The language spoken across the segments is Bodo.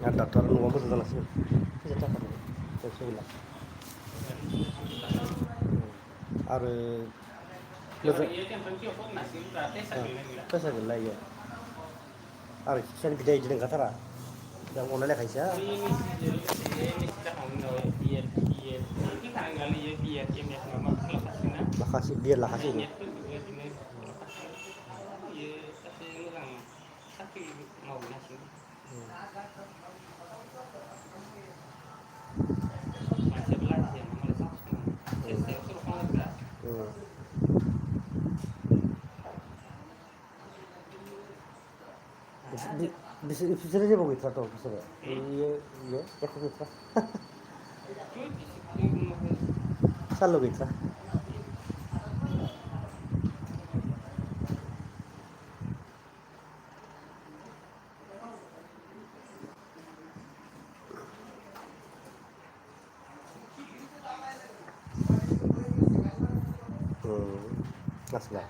आरो दाथ' आरो न'आ मोजां जालांसिगोन फैसा थाखानि टेनसन गैला आरो मोजां फैसा गैला इयो आरो खिसानि बिदा इदि नंखाथारा दा अनलायलायखायोसा लाखासै बिएड लाखासै इयो बिसोरो जेबो गैथाराथ' बिसोरो इयो एख' गैथारा सालु गैथारा आसोला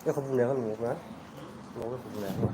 एख' बुंनो हाया न'आव ना न'आव एख' बुंनो हाया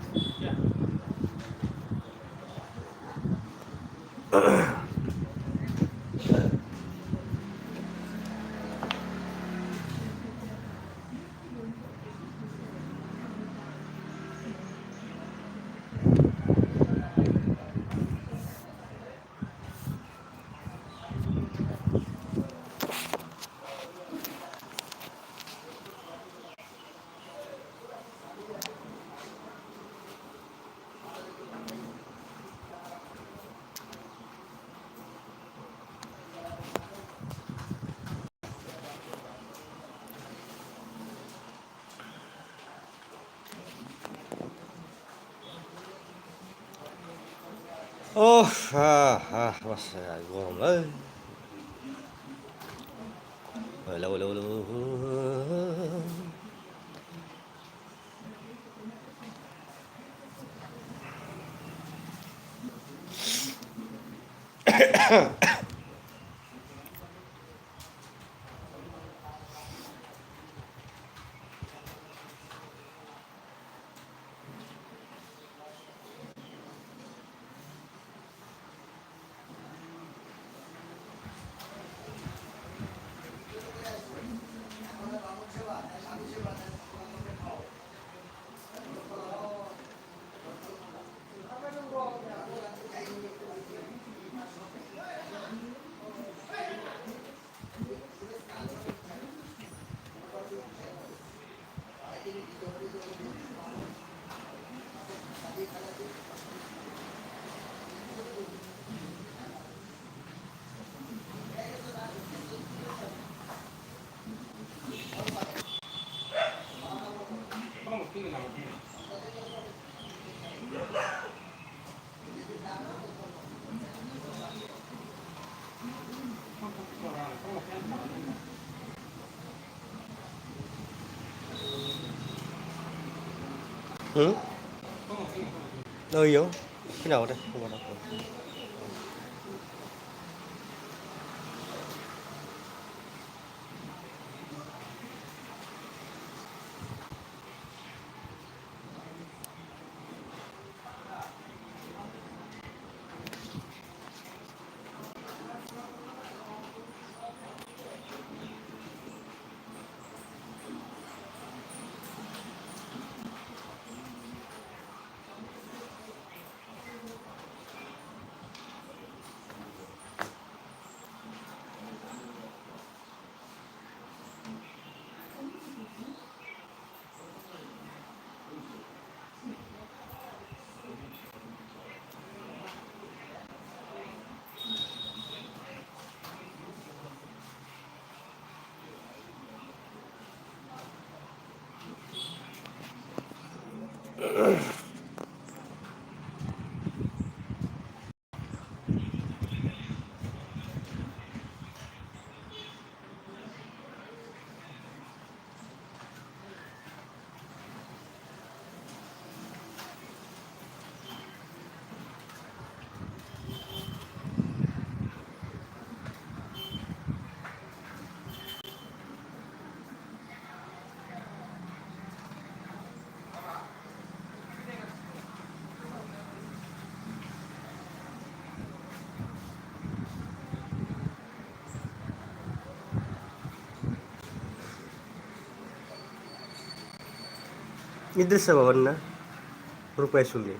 बास गरमलै हेलौ हेलौ हेलौ 이요? 그냥 어래 ड्रेसआ माबानि ना रुपाया सुलनि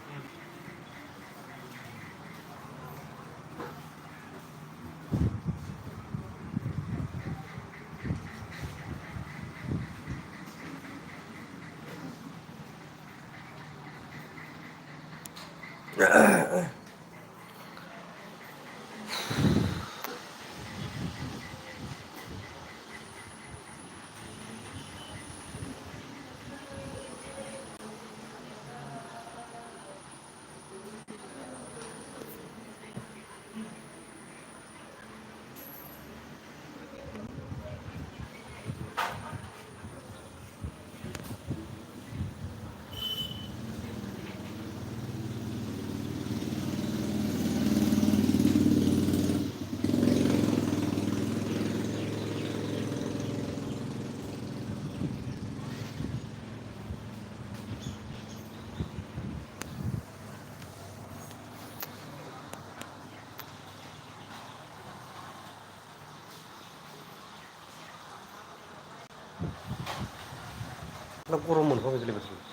ना गरम मोनखाबाय बोथोरखौ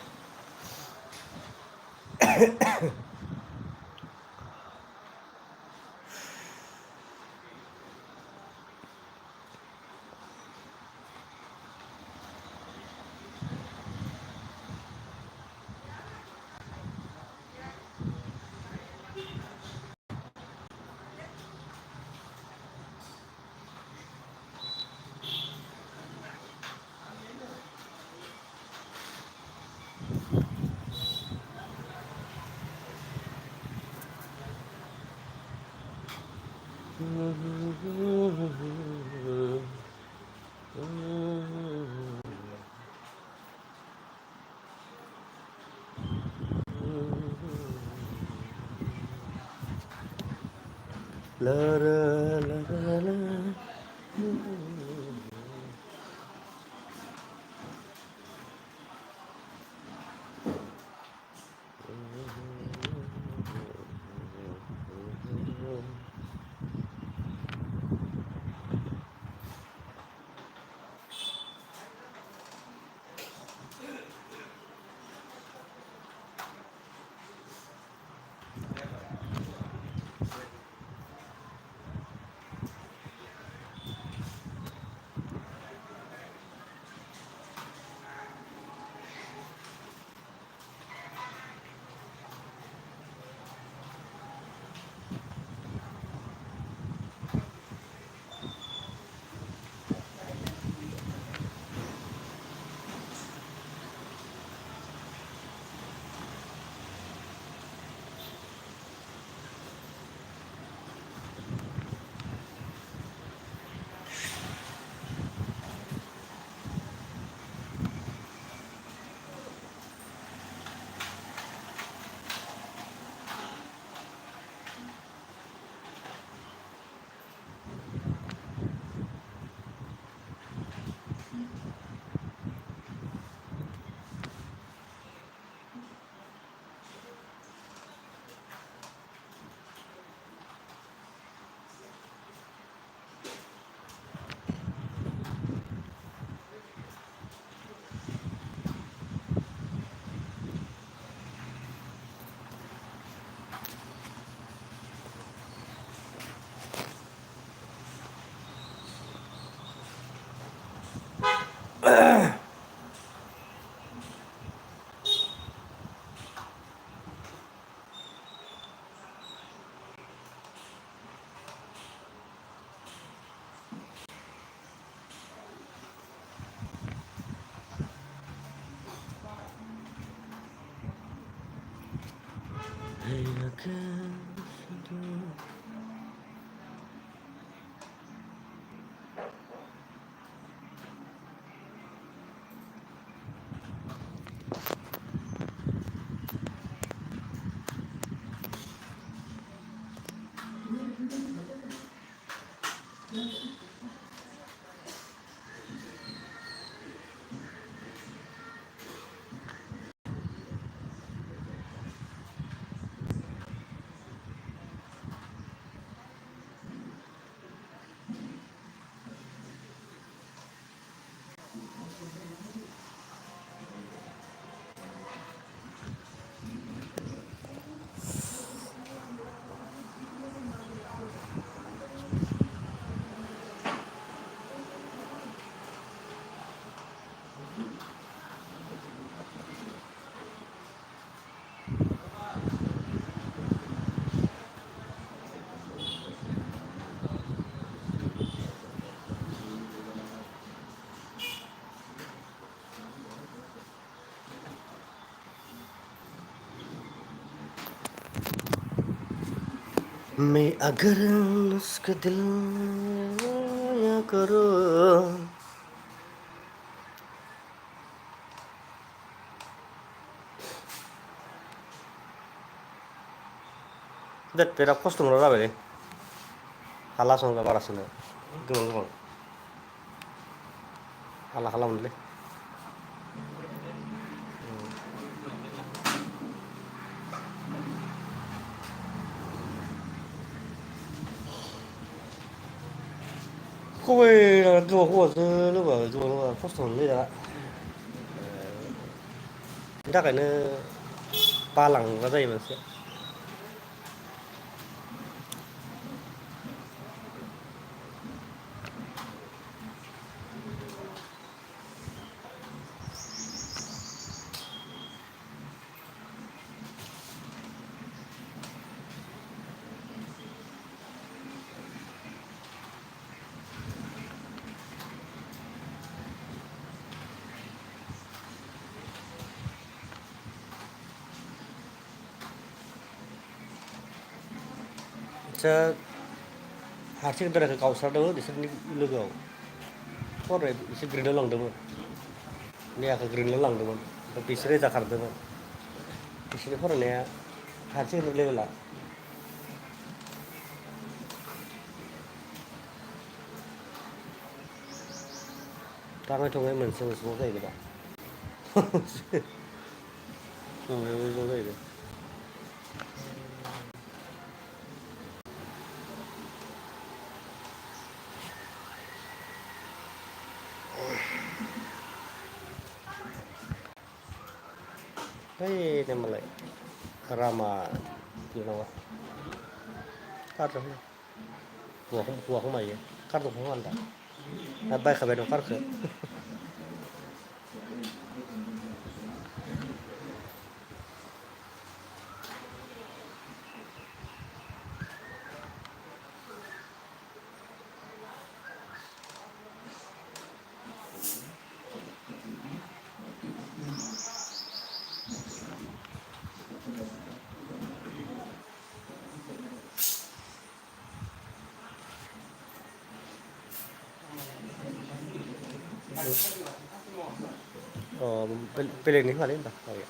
la la la la la मैं अगर उसके दिल या करो बिराद खस्थ' मोनग्रा जाबायलै हाला संग्रा बारासोनो गोबां गोबां हाला हाला मोनोलै खमायना गोबावसो लोंबा गोबाव लोंबा खस्थ' मोनोलै दाना बिनि थाखायनो बालांग्रा जायो मानसिया बिसोर हायार सेकेन्डारिखौ गावस्रादोंमोन बिसोरनि लोगोआव फराय एसे ग्रेडआव लांदोंमोन देहाखौ ग्रेडआव लांदोंमोन ओमफ्राय बिसोरो जाखारदोंमोन बिसोरनि फरायनाया हायार सेकेन्डारि लेभेला थाङै थुङै मोनसे मोनसेल' जाहैबाय दा ज' जाहैबाय बै मालाय रामा बिनानावा कारजों हौवाखौ मायो कार दंखायो आलदा दा बायखाबाय दं कारखौ अ बेलेगनि खोमालै होनबा माबाया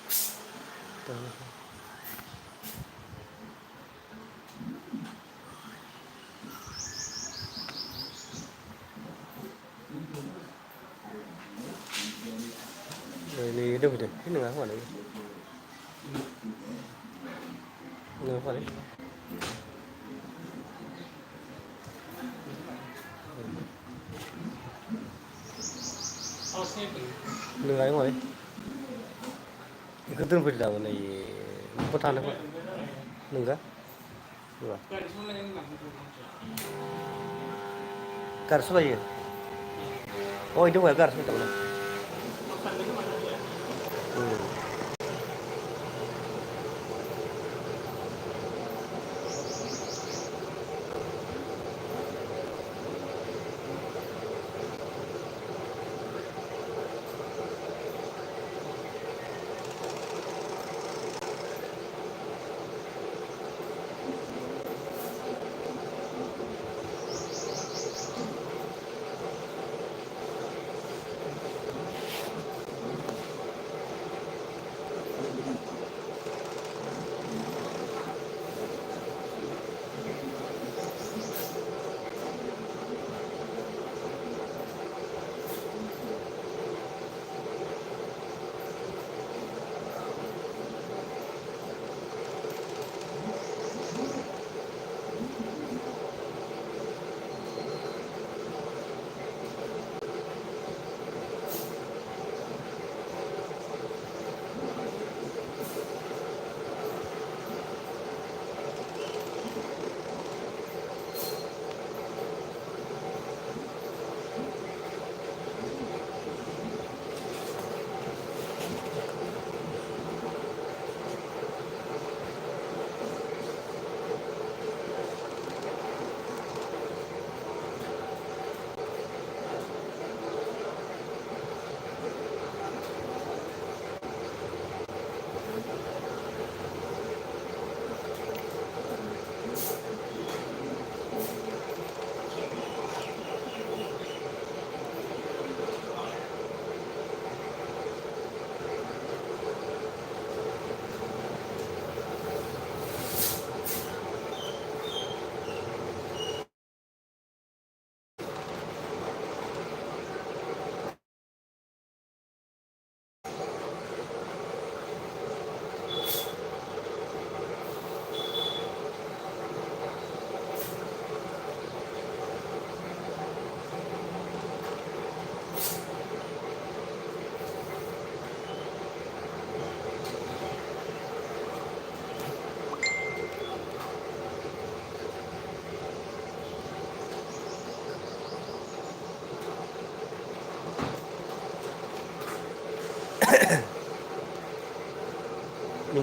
नै दोनफैदों बे नङा खोमालै नङा खोमालै नङा खोमालै बेखौ दोनफैदो दाबो नै बहा थानो नोंगा नङा गारि सालायो अ इदि दंखायो गारि सालायदोंमोन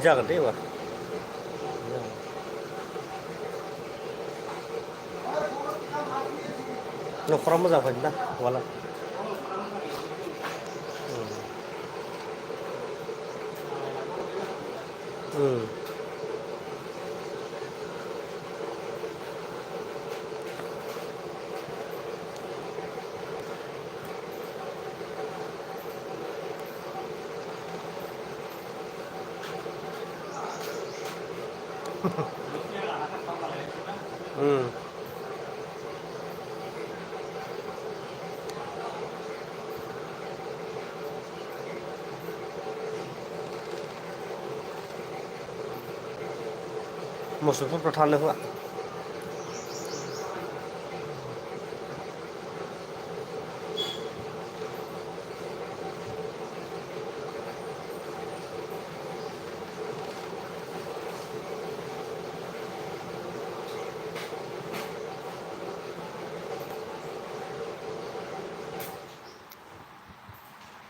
जागोन दे एबार न'खरा मोजां फैदों ना वाला मोसौफोरखौ थानो होआ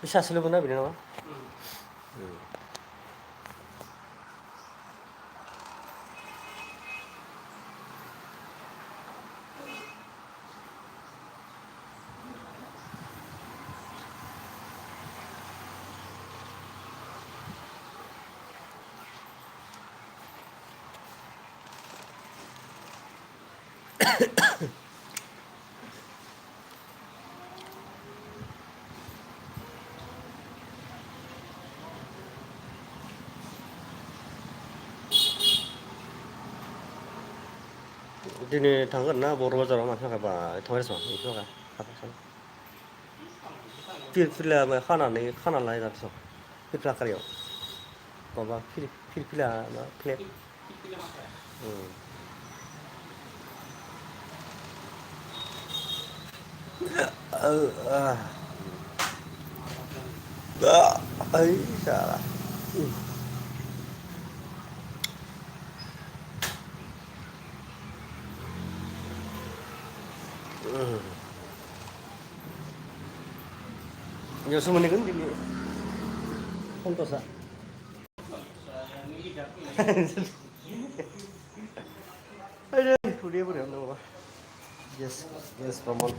बे सासेल'मोन ना बेनि नामा दिनै थांगोन ना बर' बाजाराव मानि थाखाय बा थांबाय सं बेनि थाखाय फिरफिला खानानै खाना लायना सं फिरफिला खारियाव माबा फिरफिला मा flat ấy chà nhiều số mình cũng đi không có sợ đây đây phụ đi phụ điểm đâu yes yes Ramon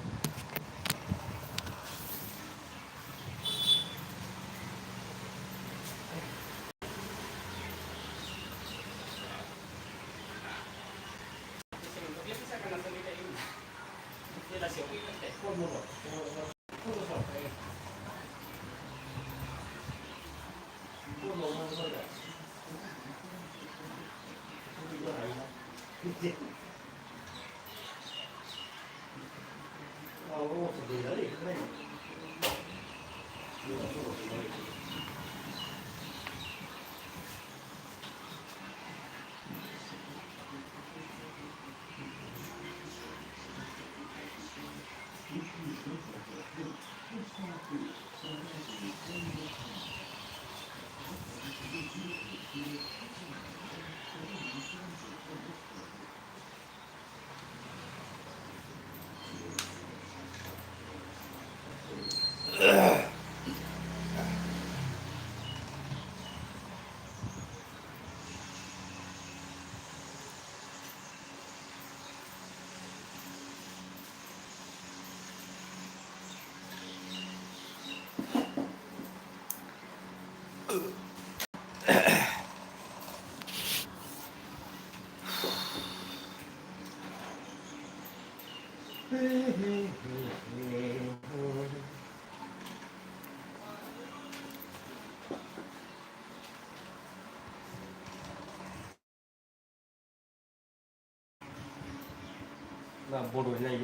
là bộ đội này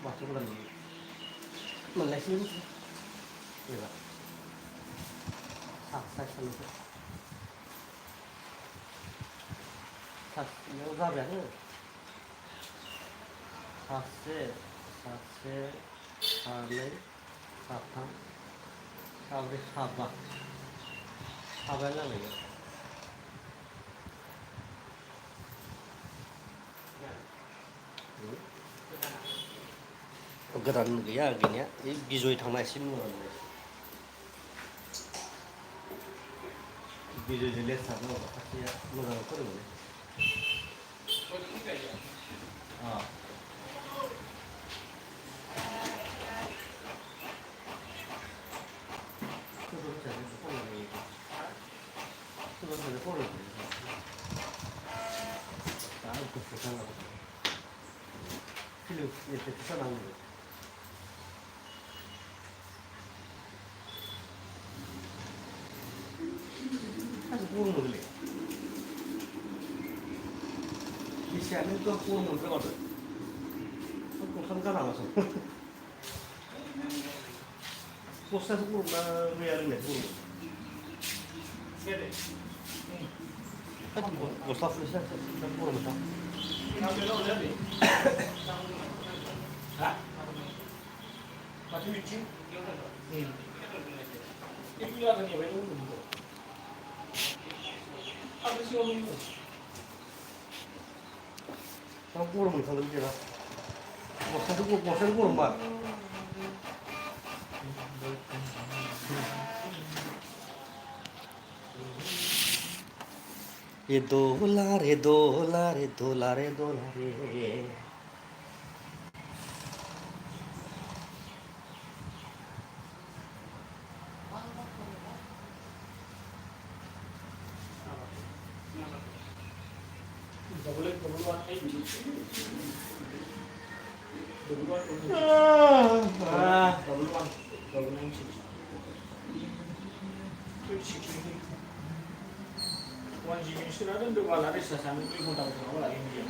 mà trong lần mình lại xin được rồi sai sai thật nếu ra biển nữa 사세 사세 사네 사탕 사브리 사바 사발라 왜요? गोदान गैया गैनाया बे बिजय थांना एसे मोजां मोनो बिजयजों लेस्रा दङ खाथिया मोजां फोरोङो 필요 이렇게 비싸나는 거 사실 꼬는 거들래 이 시간은 또 꼬는 거 들어가도 또 상관 안 와서 꽃사서 꼬는 거 왜 하는 거야 꼬는 거 네네 하여튼 뭐 사프를 시작해서 꼬는 거 Hả? Mà cái vị trí? Cái kia là nhiều cái đúng rồi. Cái siêu đúng rồi. Sao cua mình sao đứng kia đó? Một sen cua mà. ये डोला रे डोला रे डोला रे Wanjing dua lari sesama itu mau tahu tahu lagi dia.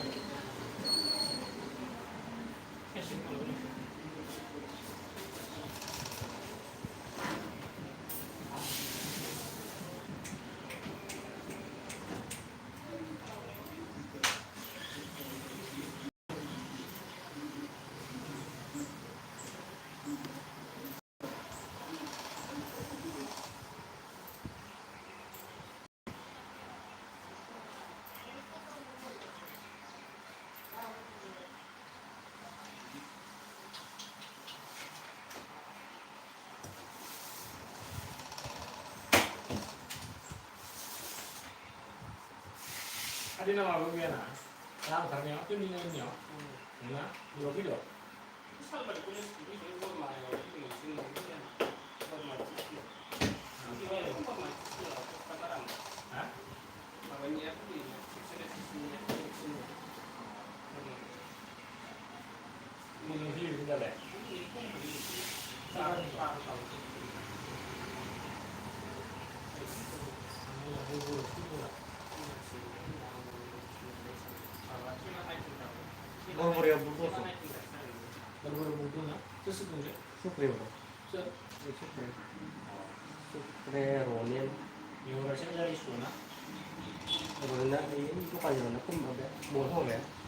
Ada nama apa dia nak? Nama karya itu ni ni ya. Enggak, dua kilo. Ini sudah deh. 머리가 묻었어. Baru-baru butuh terus itu 슈프레 뭐? 슈프레 로멘. Yung rasanya dari sana. 그러나 이 똑같이 나는 kum apa? 뭐 하면?